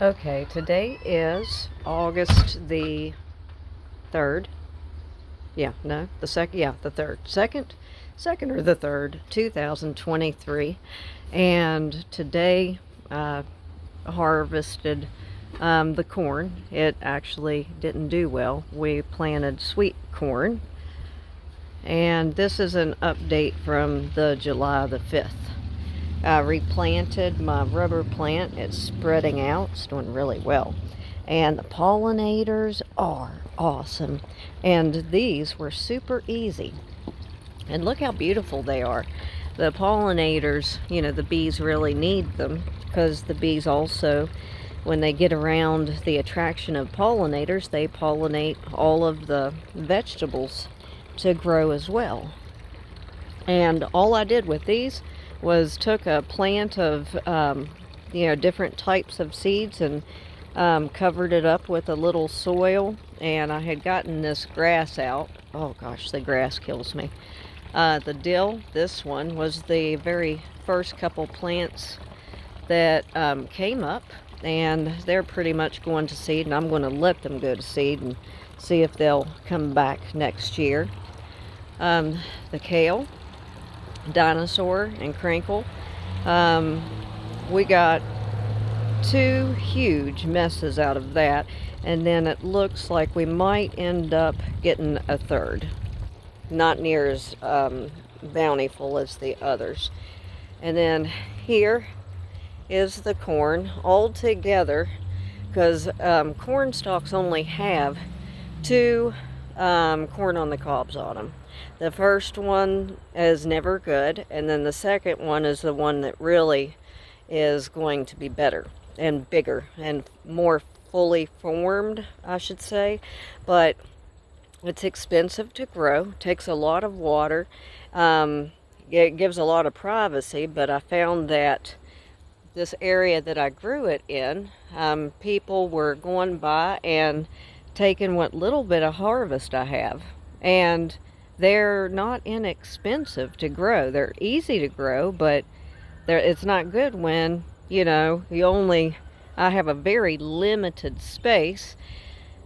Okay, today is August the 3rd. Yeah, no, the second, yeah, the 3rd. Second or the 3rd, 2023. And today harvested the corn. It actually didn't do well. We planted sweet corn. And this is an update from the July the 5th. I replanted my rubber plant. It's spreading out. It's doing really well. And the pollinators are awesome. And these were super easy. And look how beautiful they are. The pollinators, the bees really need them because the bees also, when they get around the attraction of pollinators, they pollinate all of the vegetables to grow as well. And all I did with these was took a plant of different types of seeds and covered it up with a little soil. And I had gotten this grass out. Oh gosh, the grass kills me. The dill, this one, was the very first couple plants that came up, and they're pretty much going to seed, and I'm going to let them go to seed and see if they'll come back next year. The kale, dinosaur, and crinkle. We got 2 huge messes out of that, and then it looks like we might end up getting a 3rd. Not near as bountiful as the others. And then here is the corn all together, because corn stalks only have 2 corn on the cobs on them. The first one is never good, and then the second one is the one that really is going to be better and bigger and more fully formed, I should say. But it's expensive to grow, takes a lot of water, it gives a lot of privacy, but I found that this area that I grew it in, people were going by and taking what little bit of harvest I have. And they're not inexpensive to grow. They're easy to grow, but it's not good when, I have a very limited space.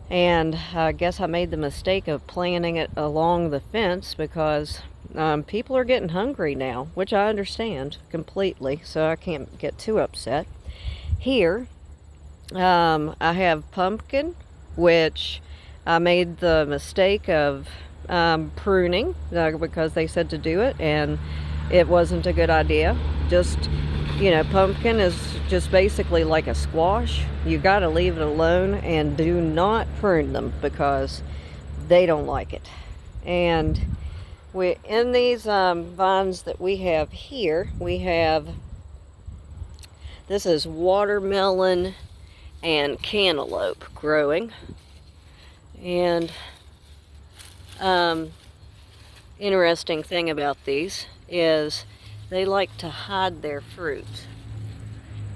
And I guess I made the mistake of planting it along the fence because people are getting hungry now, which I understand completely, so I can't get too upset. Here, I have pumpkin, which I made the mistake of pruning because they said to do it, and it wasn't a good idea. Pumpkin is just basically like a squash. You got to leave it alone and do not prune them because they don't like it. And in these vines that we have here, this is watermelon and cantaloupe growing. And interesting thing about these is they like to hide their fruit.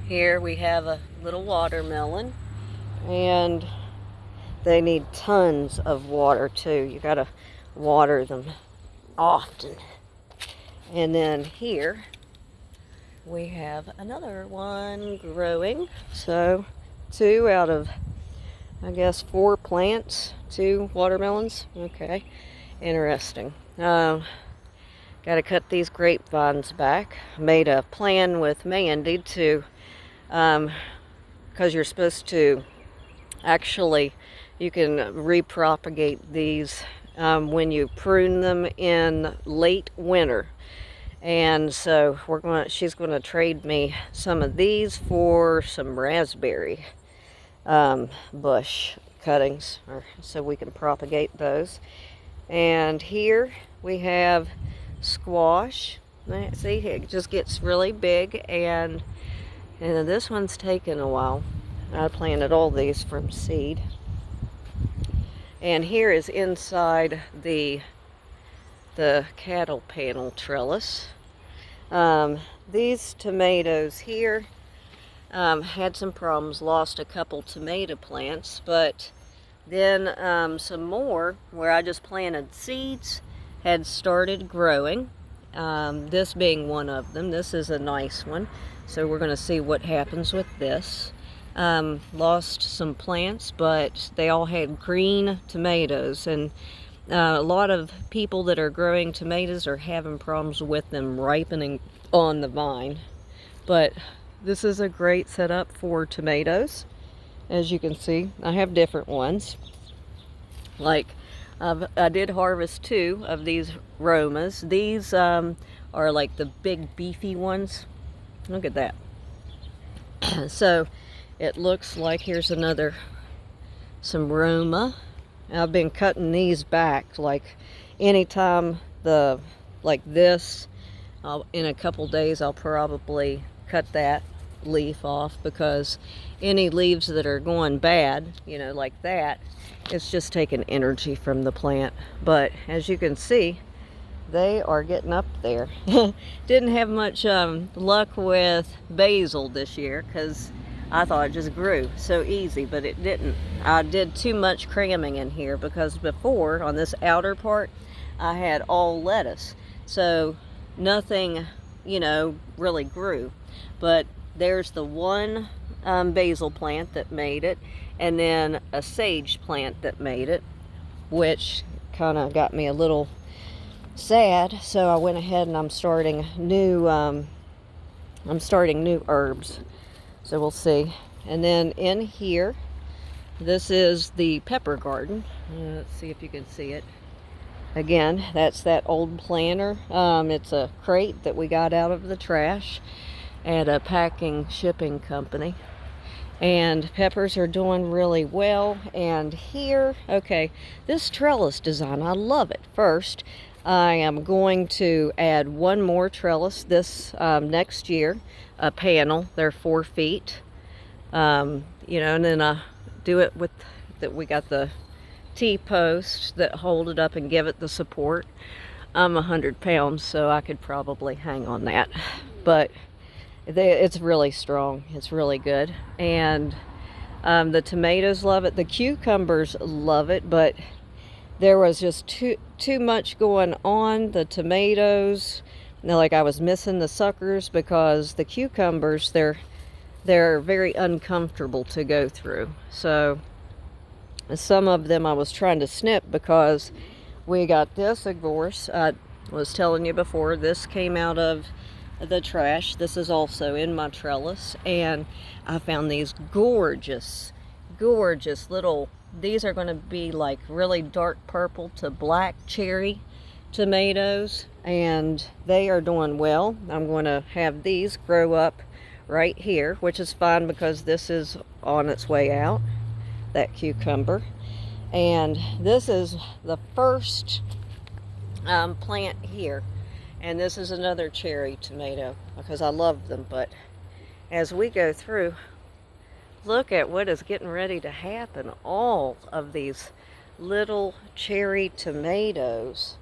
Here we have a little watermelon, and they need tons of water too. You gotta water them often. And then here we have another one growing. So 2 out of, I guess, 4 plants, 2 watermelons. Okay, interesting. Got to cut these grapevines back. Made a plan with Mandy to, because you're supposed to actually, you can repropagate these when you prune them in late winter. And so she's going to trade me some of these for some raspberry bush cuttings, so we can propagate those. And here we have squash. See, it just gets really big, and this one's taken a while. I planted all these from seed. And here is inside the cattle panel trellis. These tomatoes here had some problems, lost a couple tomato plants, but then some more where I just planted seeds had started growing. This being one of them. This is a nice one, so we're going to see what happens with this. lost some plants, but they all had green tomatoes, and a lot of people that are growing tomatoes are having problems with them ripening on the vine. But this is a great setup for tomatoes. As you can see, I have different ones. Like, I did harvest 2 of these Romas. These are like the big beefy ones. Look at that. So it looks like here's some Roma. I've been cutting these back, like anytime like this, in a couple days I'll probably cut that leaf off, because any leaves that are going bad, you know, like that, it's just taking energy from the plant. But as you can see, they are getting up there. Didn't have much luck with basil this year, because I thought it just grew so easy, but it didn't. I did too much cramming in here, because before, on this outer part, I had all lettuce, so nothing, you know, really grew. But there's the one basil plant that made it, and then a sage plant that made it, which kind of got me a little sad. So I went ahead and I'm starting new herbs. So we'll see. And then in here, this is the pepper garden. Let's see if you can see it. Again, that's that old planter. It's a crate that we got out of the trash at a shipping company. And peppers are doing really well. And here, okay, this trellis design, I love it. First, I am going to add one more trellis this next year, a panel. They're 4 feet. You know, and then I do it with that. We got the T-post that hold it up and give it the support. I'm 100 pounds, so I could probably hang on that. But it's really strong. It's really good. And the tomatoes love it. The cucumbers love it, but there was just too much going on. The tomatoes, like I was missing the suckers, because the cucumbers, they're very uncomfortable to go through. So some of them I was trying to snip, because we got this, of course, I was telling you before, this came out of the trash. This is also in my trellis, and I found these gorgeous little, these are going to be like really dark purple to black cherry tomatoes, and they are doing well. I'm going to have these grow up right here, which is fine because this is on its way out, that cucumber. And this is the first plant here, and this is another cherry tomato, because I love them. But as we go through, look at what is getting ready to happen. All of these little cherry tomatoes,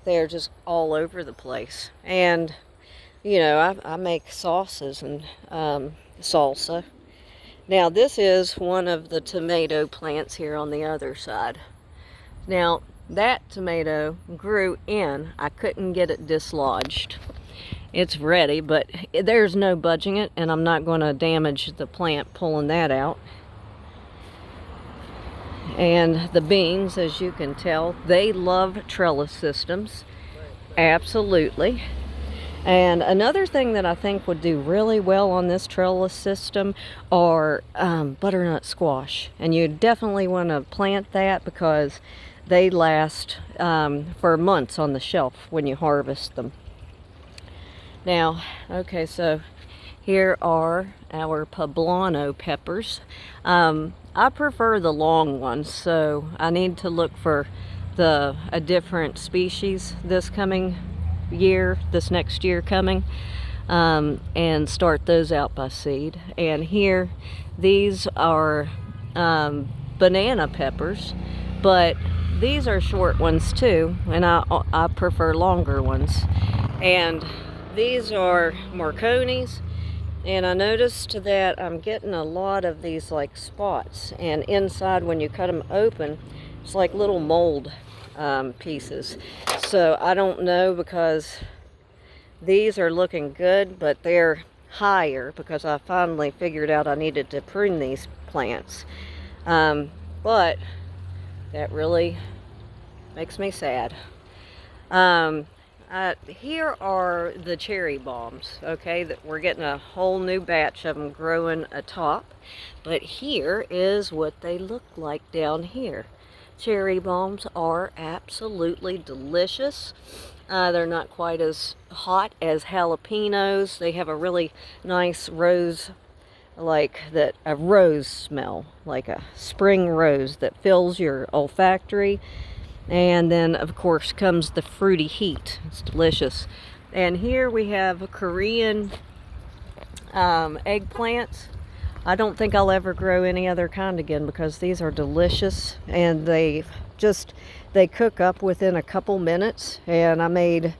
they're just all over the place. And you know, I make sauces and salsa. Now this is one of the tomato plants here on the other side. Now that tomato grew in, I couldn't get it dislodged. It's ready, but there's no budging it, and I'm not going to damage the plant pulling that out. And the beans, as you can tell, they love trellis systems. Absolutely. And another thing that I think would do really well on this trellis system are butternut squash. And you definitely want to plant that, because they last for months on the shelf when you harvest them. Now, okay, so here are our poblano peppers. I prefer the long ones, so I need to look for a different species this next year coming, and start those out by seed. And here, these are banana peppers, but these are short ones too, and I prefer longer ones. And these are Marconis, and I noticed that I'm getting a lot of these like spots, and inside when you cut them open, it's like little mold pieces. So I don't know, because these are looking good, but they're higher because I finally figured out I needed to prune these plants. But that really makes me sad. Here are the cherry bombs, okay, that we're getting a whole new batch of them growing atop. But here is what they look like down here. Cherry bombs are absolutely delicious. They're not quite as hot as jalapenos. They have a really nice rose, a rose smell, like a spring rose that fills your olfactory. And then, of course, comes the fruity heat. It's delicious. And here we have Korean eggplants. I don't think I'll ever grow any other kind again because these are delicious. And they cook up within a couple minutes. And I made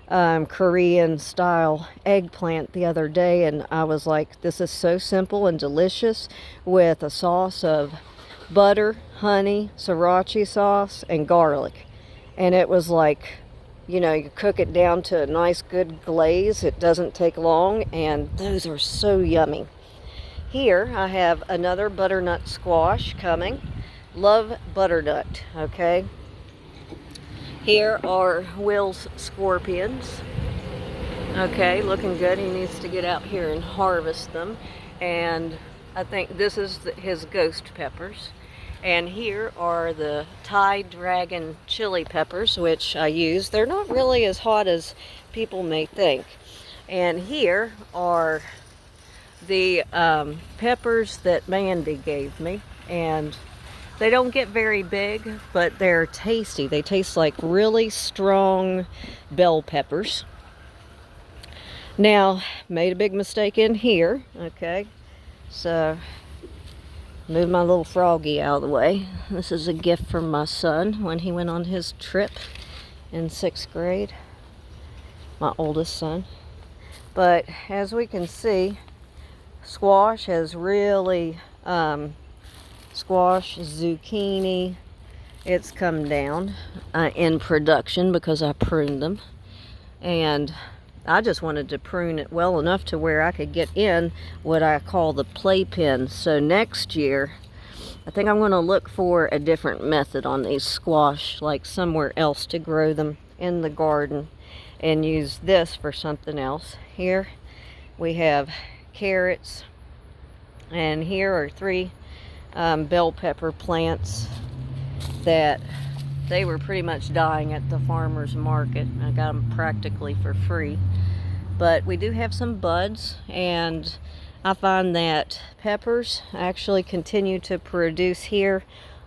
Korean style eggplant the other day. And I was like, this is so simple and delicious with a sauce of butter, honey, sriracha sauce, and garlic. And it was like, you cook it down to a nice good glaze. It doesn't take long, and those are so yummy. Here I have another butternut squash coming. Love butternut, okay? Here are Will's scorpions. Okay, looking good. He needs to get out here and harvest them. And I think this is his ghost peppers. And here are the Thai dragon chili peppers, which I use. They're not really as hot as people may think. And here are the peppers that Mandy gave me. And they don't get very big, but they're tasty. They taste like really strong bell peppers. Now, made a big mistake in here, okay? So, move my little froggy out of the way. This is a gift from my son when he went on his trip in 6th grade. My oldest son. But as we can see, squash has really, squash, zucchini, it's come down in production because I pruned them. And I just wanted to prune it well enough to where I could get in what I call the playpen. So next year, I think I'm going to look for a different method on these squash, like somewhere else to grow them in the garden and use this for something else. Here we have carrots, and here are 3 bell pepper plants that they were pretty much dying at the farmer's market. I got them practically for free. But we do have some buds, and I find that peppers actually continue to produce here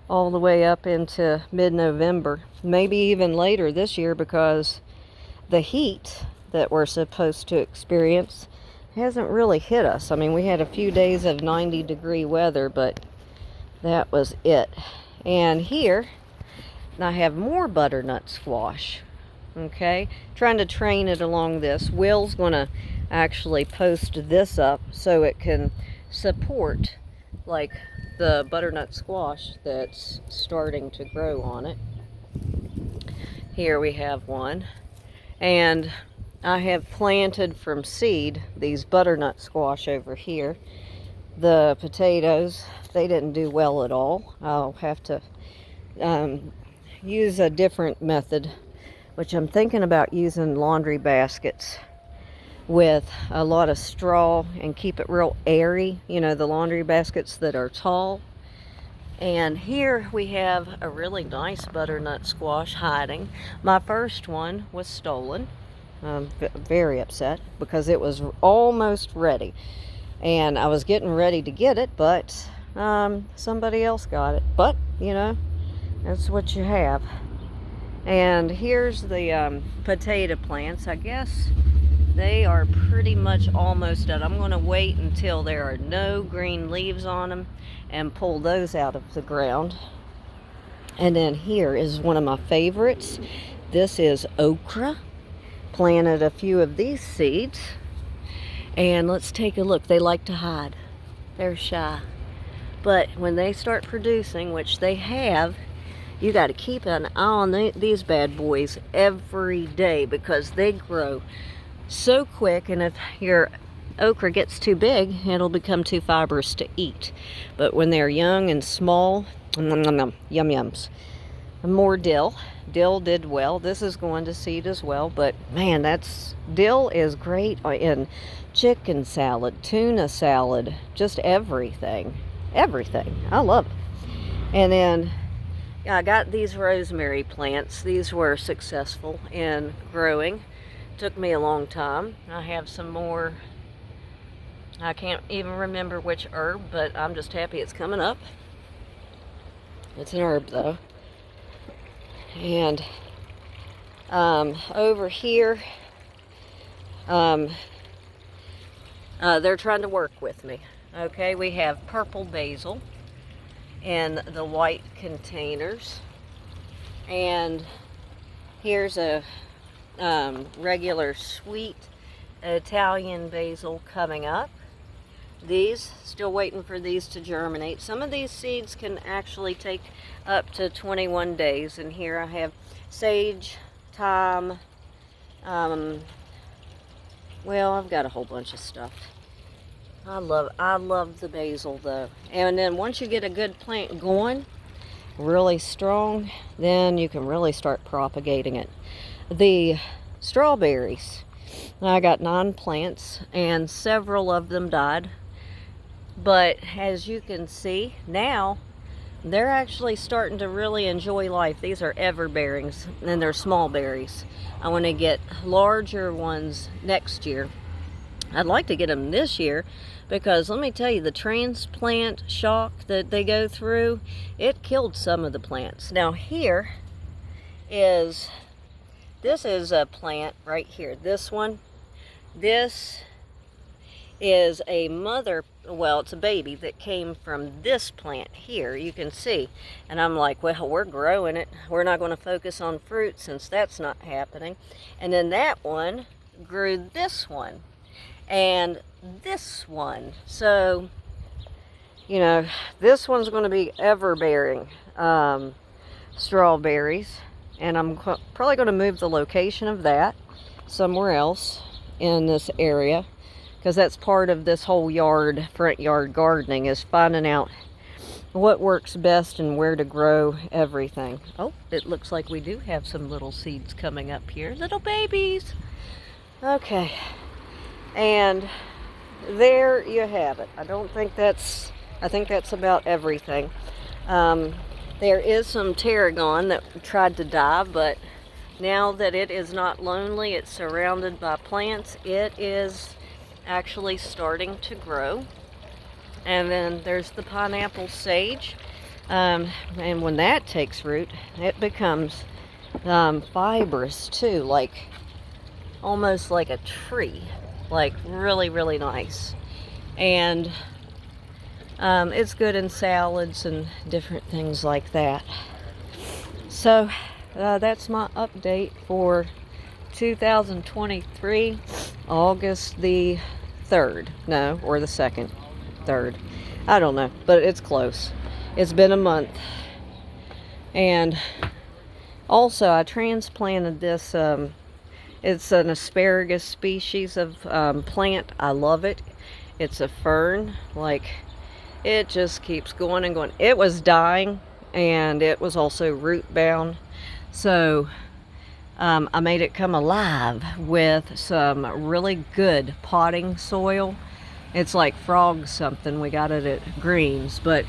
all the way up into mid-November. Maybe even later this year, because the heat that we're supposed to experience hasn't really hit us. I mean, we had a few days of 90-degree weather, but that was it. And here I have more butternut squash. Okay, trying to train it along this. Will's gonna actually post this up so it can support like the butternut squash that's starting to grow on it. Here we have one, and I have planted from seed these butternut squash over here. The potatoes, they didn't do well at all. I'll have to use a different method, which I'm thinking about using laundry baskets with a lot of straw and keep it real airy. You know, the laundry baskets that are tall. And here we have a really nice butternut squash hiding. My first one was stolen. I'm very upset because it was almost ready. And I was getting ready to get it, but somebody else got it. But, you know, that's what you have. And here's the potato plants. I guess they are pretty much almost done. I'm going to wait until there are no green leaves on them and pull those out of the ground. And then here is one of my favorites. This is okra. Planted a few of these seeds. And let's take a look. They like to hide. They're shy. But when they start producing, which they have, you got to keep an eye on these bad boys every day because they grow so quick. And if you're okra gets too big, it'll become too fibrous to eat. But when they're young and small, yum yums. More dill. Dill did well. This is going to seed as well, but man, dill is great in chicken salad, tuna salad, just everything. Everything. I love it. And then I got these rosemary plants. These were successful in growing. Took me a long time. I have some more. I can't even remember which herb, but I'm just happy it's coming up. It's an herb though. And over here, they're trying to work with me. Okay, we have purple basil in the white containers. And here's a regular sweet Italian basil coming up. These, still waiting for these to germinate. Some of these seeds can actually take up to 21 days. And here I have sage, thyme, well, I've got a whole bunch of stuff. I love the basil though. And then once you get a good plant going, really strong, then you can really start propagating it. The strawberries, I got 9 plants and several of them died. But as you can see now, they're actually starting to really enjoy life. These are everbearings and they're small berries. I want to get larger ones next year. I'd like to get them this year because let me tell you, the transplant shock that they go through, it killed some of the plants. Now this is a plant right here. This one, this is a mother, well, it's a baby that came from this plant here, you can see. And I'm like, well, we're growing it. We're not going to focus on fruit since that's not happening. And then that one grew this one and this one. So, you know, this one's going to be ever-bearing strawberries. And I'm probably going to move the location of that somewhere else in this area, because that's part of this whole front yard gardening, is finding out what works best and where to grow everything. Oh, it looks like we do have some little seeds coming up here, little babies. Okay, and there you have it. I think that's about everything. There is some tarragon that tried to die, but now that it is not lonely, it's surrounded by plants, it is actually starting to grow. And then there's the pineapple sage, and when that takes root, it becomes fibrous too, like almost like a tree, like really nice. And it's good in salads and different things like that. So that's my update for 2023, August the 3rd. No, or the 2nd, 3rd. I don't know, but it's close. It's been a month. And also I transplanted this, it's an asparagus species of plant. I love it. It's a fern, like it just keeps going and going. It was dying and it was also root bound. So I made it come alive with some really good potting soil. It's like frog something. We got it at Greens, but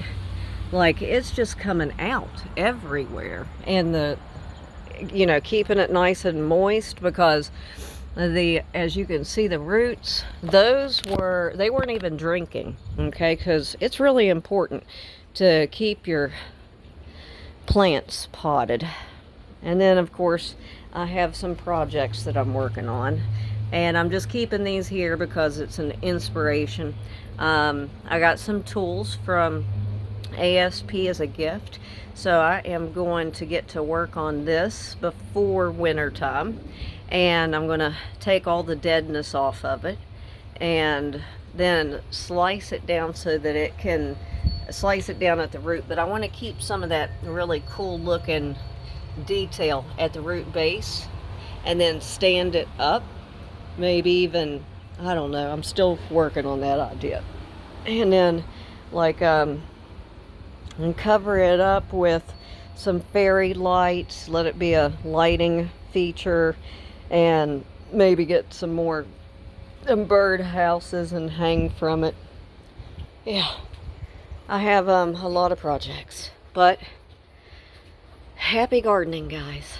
like it's just coming out everywhere. And keeping it nice and moist, because as you can see, the roots, they weren't even drinking, okay? Because it's really important to keep your plants potted. And then of course I have some projects that I'm working on, and I'm just keeping these here because it's an inspiration. I got some tools from ASP as a gift, so I am going to get to work on this before winter time, and I'm going to take all the deadness off of it and then slice it down so that it can slice it down at the root. But I want to keep some of that really cool looking detail at the root base, and then stand it up, maybe even I don't know. I'm still working on that idea. And then, like, and cover it up with some fairy lights. Let it be a lighting feature, and maybe get some more bird houses and hang from it. Yeah, I have a lot of projects, but happy gardening, guys.